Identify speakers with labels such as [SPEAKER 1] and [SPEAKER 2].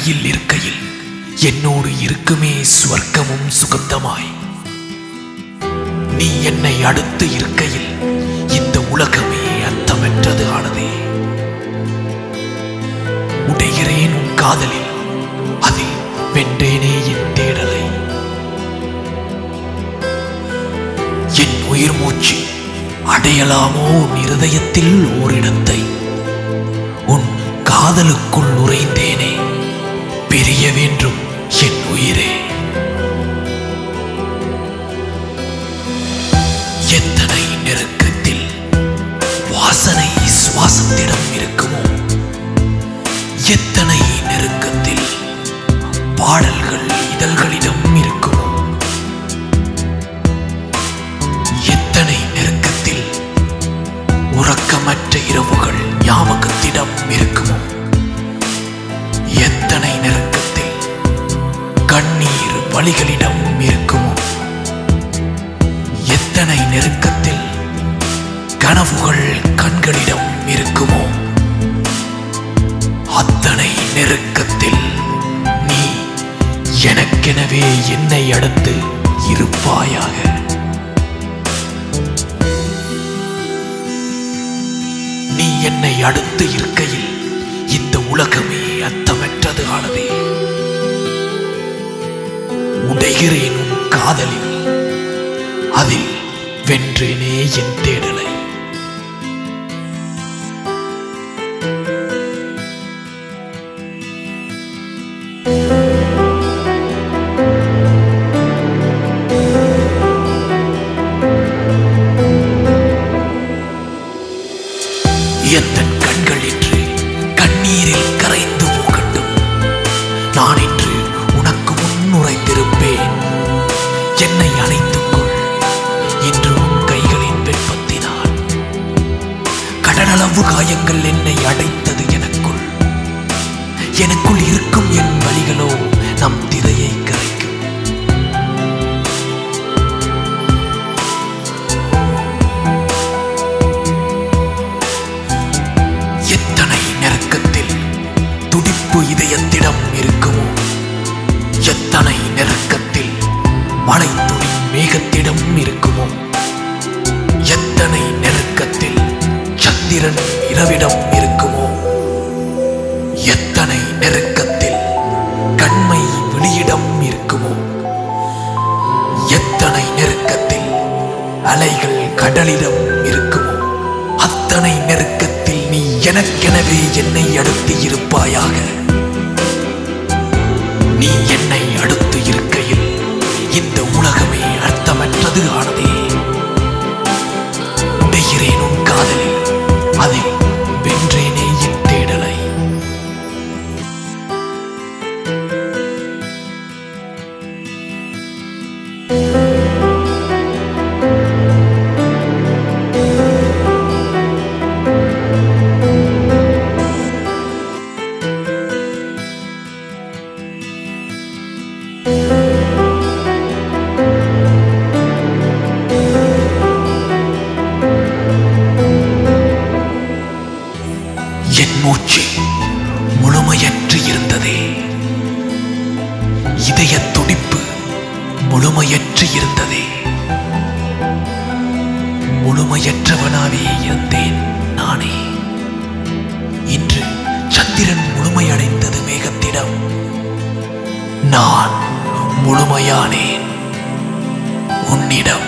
[SPEAKER 1] கையில் இருக்கையில் என்னோடு இருக்குமே ஸ்வர்க்கமும் சுகந்தமாய். நீ என்னை அடுத்து இருக்கையில் இந்த உலகமே அர்த்தமற்றது ஆனதே. உடைகிறேன் உன் காதலில், அதில் வென்றேனே என் தேடலை. என் உயிர் மூச்சு அடையலாமோ உன் இருதயத்தில் ஓரிடத்தை. உன் காதலுக்குள் நுழைந்தேனே, பிரிய வேண்டும் என் உயிரே. எத்தனை நெருக்கத்தில் வாசனை சுவாசத்திடம் இருக்குமோ, எத்தனை நெருக்கத்தில் பாடல்கள் இதழ்களிடம் இருக்குமோ, எத்தனை நெருக்கத்தில் உறக்கமற்ற இரவுகள் ஞாபகத்திடம் இருக்குமோ, எத்தனை நெருக்கத்தில் கண்ணீர் வலிகளிடம் இருக்குமோ, எத்தனை நெருக்கத்தில் கனவுகள் கண்களிடம் இருக்குமோ, அத்தனை நெருக்கத்தில் நீ எனக்கெனவே என்னை அடுத்து இருப்பாயாக. நீ என்னை அடுத்து இருக்கையில் இந்த உலகமே அர்த்தமற்றது ஆனதே. உடைகிறேன் உன் காதலில், அதில் வென்றேனே என் தேடலை. எத்தன் கண்கள் இன்று கண்ணீரில் கரைந்து போகட்டும். நான் இன்று உனக்கு முன்னுரைத்திருப்பேன். என்னை அணைத்துக் கொள் இன்று உன் கைகளின் வெப்பத்தினால். கடலளவு காயங்கள் என்னை அடைத்தது எனக்குள். எனக்குள் இருக்கும் என் வலிகளோ நம் திரையை கரைக்கும். எத்தனை நெருக்கத்தில் துடிப்பு இதயத்திடம் இருக்குமோ, எத்தனை நெருக்கத்தில் மழை துளி மேகத்திடம் இருக்குமோ, எத்தனை நெருக்கத்தில் சந்திரன் இரவிடம் இருக்குமோ, எத்தனை நெருக்கத்தில் கண்மை விழியிடம் இருக்குமோ, எத்தனை நெருக்கத்தில் அலைகள் கடலிடம் இருக்குமோ, அத்தனை நெருக்கத்தில் நீ எனக்கெனவே என்னை அடுத்து இருப்பாயாக. நீ என்னை அடுத்து இருக்கையில் இந்த உலகமே அர்த்தமற்றது ஆனதே. உடைகிறேன் உன் காதலில், அதில் வென்றேனே என் தேடலை. என் மூச்சு முழுமையற்று இருந்ததே. இதய துடிப்பு முழுமையற்று இருந்ததே. முழுமையற்றவனாவே இருந்தேன் நானே. இன்று சந்திரன் முழுமையடைந்தது மேகத்திடம். நான் முழுமையானேன் உன்னிடம்.